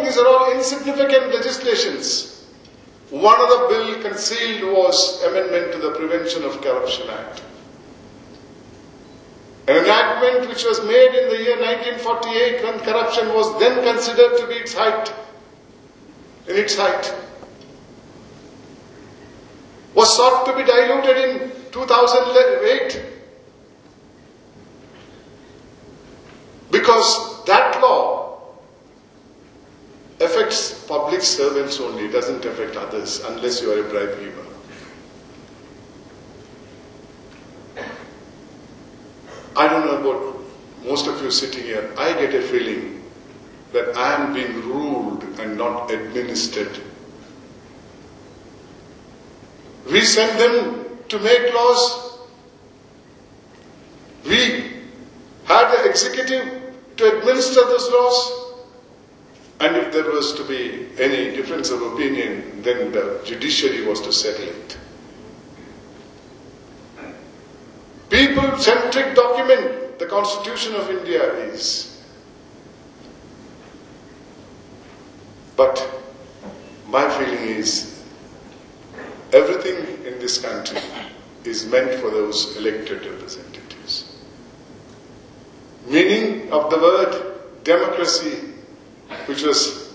these are all insignificant legislations. One of the bill concealed was amendment to the Prevention of Corruption Act. An enactment which was made in the year 1948 when corruption was then considered to be in its height, was sought to be diluted in 2008 because that law affects public servants only, it doesn't affect others unless you are a bribe giver. I don't know about most of you sitting here, I get a feeling that I am being ruled and not administered. We send them to make laws. We had the executive to administer those laws. And if there was to be any difference of opinion, then the judiciary was to settle it. People-centric document, the Constitution of India is. But my feeling is, everything in this country is meant for those elected representatives. Meaning of the word democracy, which was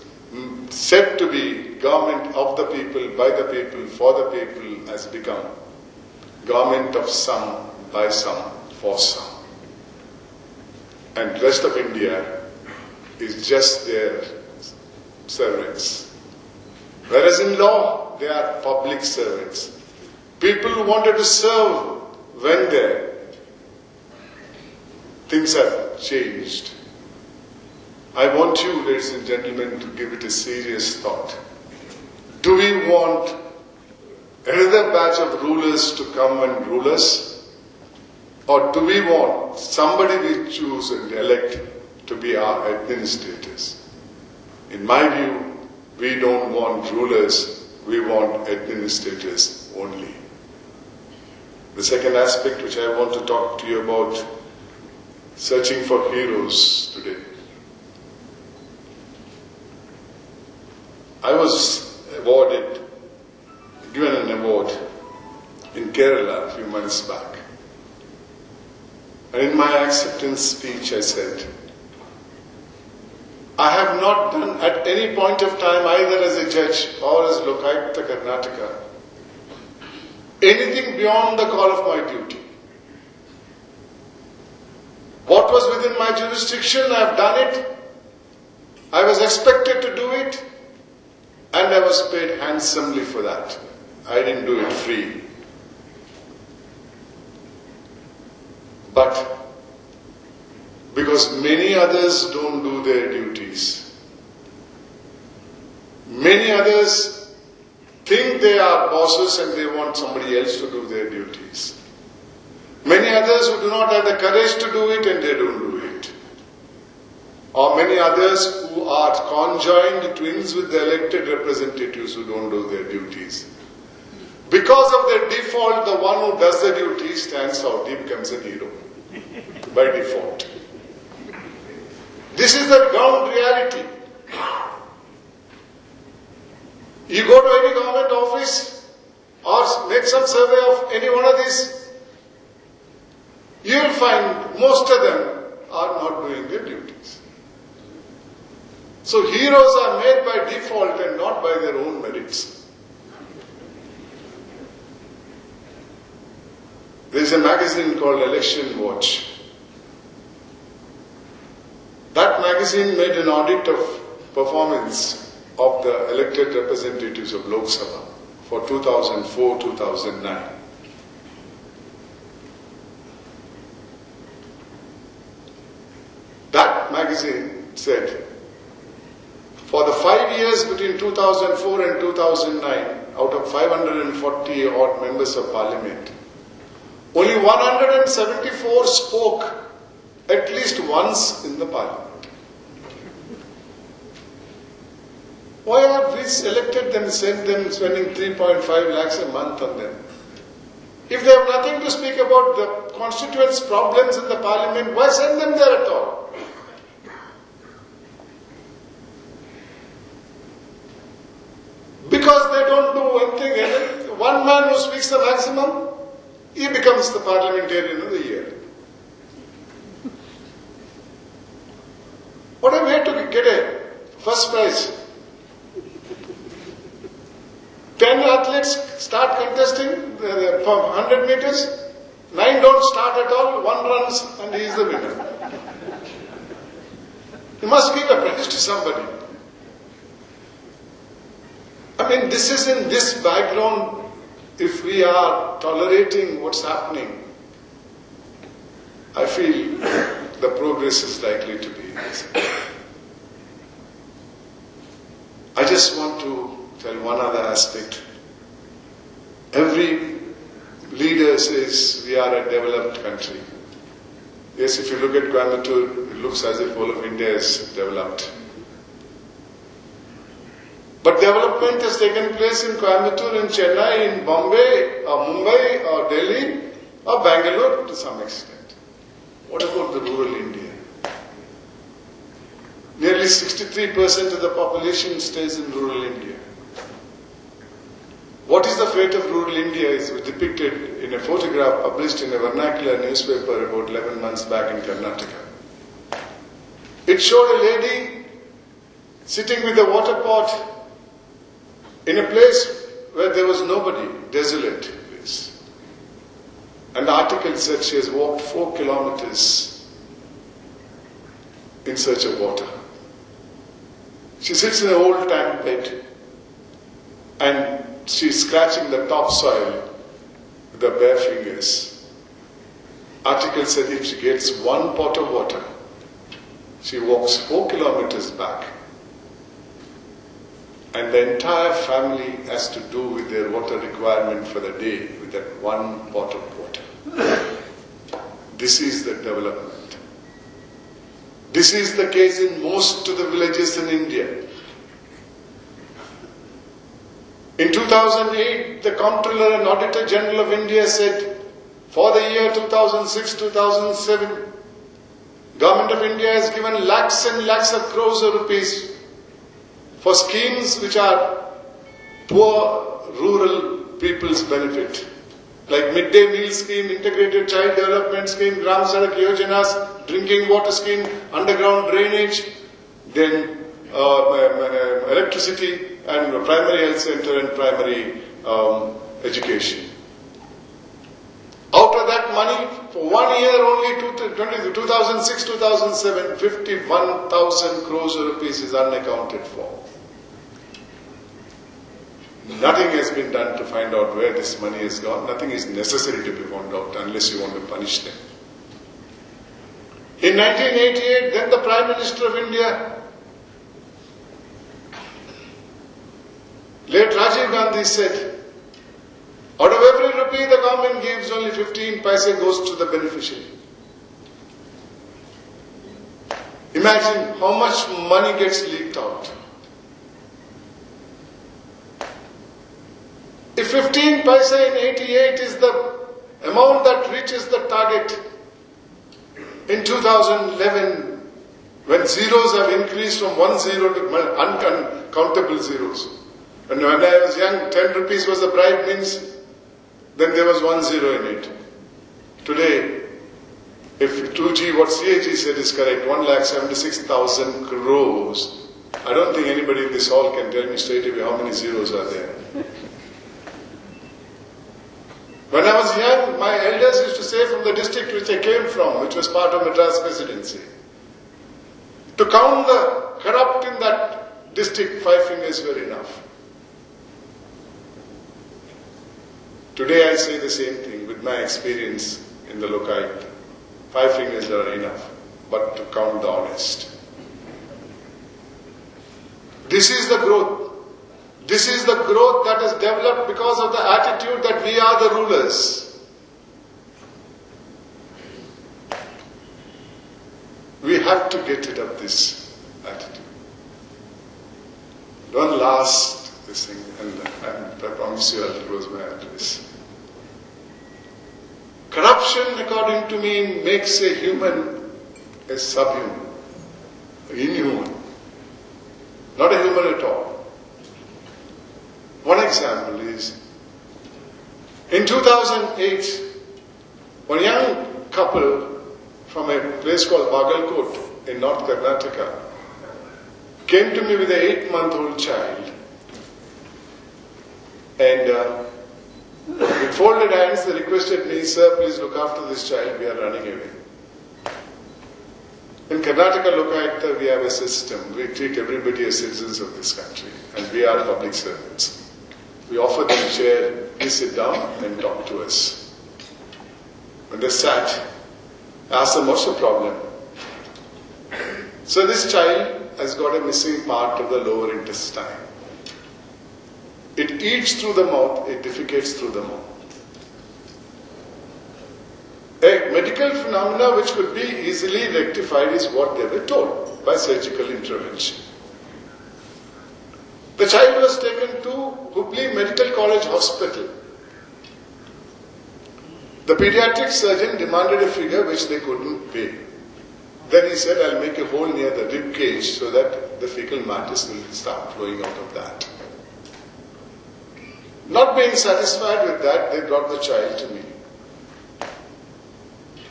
said to be government of the people, by the people, for the people, has become government of some, by some, for some. And rest of India is just their servants. Whereas in law, they are public servants. People who wanted to serve went there. Things have changed. I want you, ladies and gentlemen, to give it a serious thought. Do we want another batch of rulers to come and rule us? Or do we want somebody we choose and elect to be our administrators? In my view, we don't want rulers, we want administrators only. The second aspect which I want to talk to you about, searching for heroes today. I was given an award in Kerala a few months back. And in my acceptance speech I said, I have not done at any point of time, either as a judge or as Lokayukta Karnataka, anything beyond the call of my duty. What was within my jurisdiction, I have done it. I was expected to do it, and I was paid handsomely for that. I didn't do it free. But because many others don't do their duties, many others think they are bosses and they want somebody else to do their duties. Many others who do not have the courage to do it and they don't do it. Or many others who are conjoined twins with the elected representatives who don't do their duties. Because of their default, the one who does the duty stands out, he becomes a hero. By default. This is the ground reality. You go to any government office or make some survey of any one of these, you will find most of them are not doing their duties. So heroes are made by default and not by their own merits. There is a magazine called Election Watch. That magazine made an audit of performance of the elected representatives of Lok Sabha for 2004-2009. That magazine said, for the 5 years between 2004 and 2009, out of 540 odd members of parliament, only 174 spoke at least once in the parliament. Why have we selected them, sent them, spending 3.5 lakhs a month on them? If they have nothing to speak about the constituents' problems in the parliament, why send them there at all? speaks the maximum, he becomes the parliamentarian of the year. What a way to get a first prize. 10 athletes start contesting for 100 meters. 9 don't start at all. 1 runs and he is the winner. You must give a prize to somebody. I mean, this is in this background. If we are tolerating what's happening, I feel the progress is likely to be. I just want to tell one other aspect. Every leader says we are a developed country. Yes, if you look at Coimbatore, it looks as if all of India is developed. But development has taken place in Coimbatore, in Chennai, in Bombay, or Mumbai, or Delhi, or Bangalore to some extent. What about the rural India? Nearly 63% of the population stays in rural India. What is the fate of rural India is depicted in a photograph published in a vernacular newspaper about 11 months back in Karnataka. It showed a lady sitting with a water pot in a place where there was nobody, desolate place. And the article said she has walked 4 kilometers in search of water. She sits in an old tank bed and she's scratching the topsoil with her bare fingers. Article said if she gets 1 pot of water, she walks 4 kilometers back. And the entire family has to do with their water requirement for the day with that 1 pot of water. This is the development. This is the case in most of the villages in India. In 2008, the Comptroller and Auditor General of India said, for the year 2006-2007, Government of India has given lakhs and lakhs of crores of rupees for schemes which are poor rural people's benefit, like midday meal scheme, integrated child development scheme, Gram Sadak Yojanas, drinking water scheme, underground drainage, then electricity and primary health center and primary education. Out of that money, for 1 year only, 2006-2007, 51,000 crores of rupees is unaccounted for. Nothing has been done to find out where this money has gone. Nothing is necessary to be found out unless you want to punish them. In 1988, then the Prime Minister of India, late Rajiv Gandhi, said, out of every rupee the government gives, only 15 paise goes to the beneficiary. Imagine how much money gets leaked out. If 15 paise in 88 is the amount that reaches the target in 2011, when zeros have increased from 1 zero to uncountable zeros. And when I was young, 10 rupees was the bribe means, then there was 1 zero in it. Today, if 2G, what CII said is correct, 1,76,000 crores. I don't think anybody in this hall can tell me straight away how many zeros are there. When I was young, my elders used to say from the district which I came from, which was part of Madras Presidency, to count the corrupt in that district, 5 fingers were enough. Today I say the same thing with my experience in the locality. 5 fingers are enough, but to count the honest. This is the growth. This is the growth that has developed because of the attitude that we are the rulers. We have to get rid of this attitude. One last thing, and I promise you I'll close my address. Corruption, according to me, makes a human a subhuman, inhuman, not a human at all. One example is, In 2008, one young couple from a place called Bagalkot in North Karnataka came to me with an 8-month-old child, and with folded hands they requested me, "Sir, please look after this child, we are running away." In Karnataka Lokayukta, we have a system. We treat everybody as citizens of this country, and we are public servants. We offer them a chair, please sit down and talk to us. When they sat, I asked them, "What's the problem?" So this child has got a missing part of the lower intestine. It eats through the mouth, it defecates through the mouth. A medical phenomena which could be easily rectified is what they were told by surgical intervention. The child was taken to Hubli Medical College Hospital. The pediatric surgeon demanded a figure which they couldn't pay. Then he said, "I'll make a hole near the rib cage so that the fecal matters will start flowing out of that." Not being satisfied with that, they brought the child to me.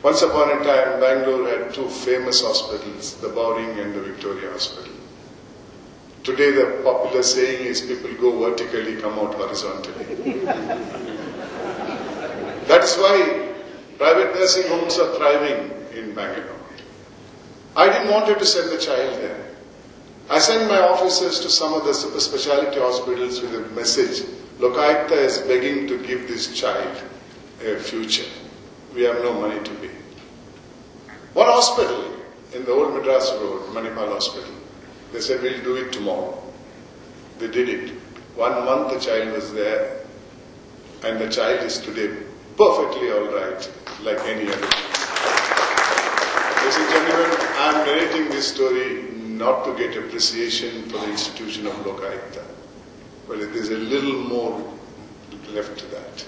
Once upon a time, Bangalore had two famous hospitals, the Bowring and the Victoria Hospital. Today the popular saying is, people go vertically, come out horizontally. That is why private nursing homes are thriving in Bangalore. I didn't want to send the child there. I sent my officers to some of the super specialty hospitals with a message, "Lokayukta is begging to give this child a future. We have no money to pay." One hospital in the old Madras Road, Manipal Hospital, they said, "We'll do it tomorrow." They did it. 1 month the child was there, and the child is today perfectly all right, like any other. Ladies and gentlemen, I am narrating this story not to get appreciation for the institution of Lokayukta, but there is a little more left to that.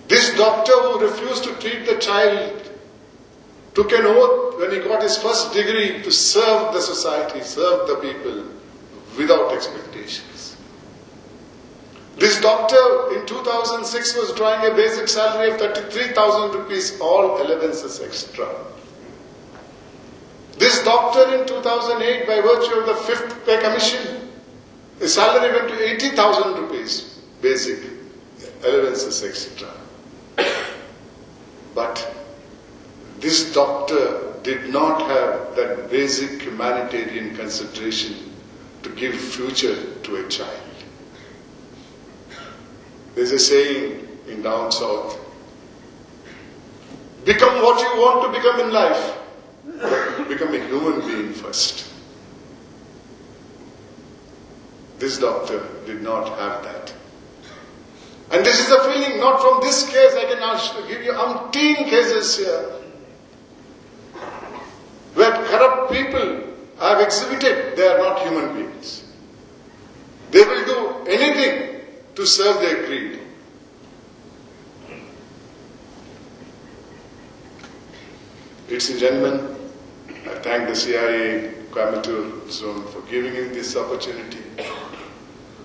This doctor who refused to treat the child took an oath when he got his first degree to serve the society, serve the people without expectations. This doctor in 2006 was drawing a basic salary of 33,000 rupees, all allowances extra. This doctor in 2008, by virtue of the 5th pay commission, his salary went to 80,000 rupees, basic, allowances extra. But this doctor did not have that basic humanitarian consideration to give future to a child. There's a saying in down south, become what you want to become in life. Become a human being first. This doctor did not have that. And this is a feeling not from this case. I can give you umpteen cases here where corrupt people have exhibited they are not human beings. They will do anything to serve their greed. Ladies and gentlemen, I thank the CII Coimbatore Zone for giving me this opportunity,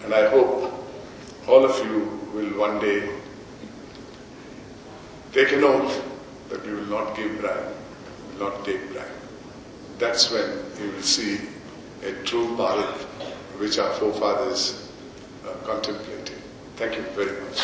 and I hope all of you will one day take an oath that we will not give bribe, will not take bribe. That's when you will see a true Bharat which our forefathers contemplated. Thank you very much.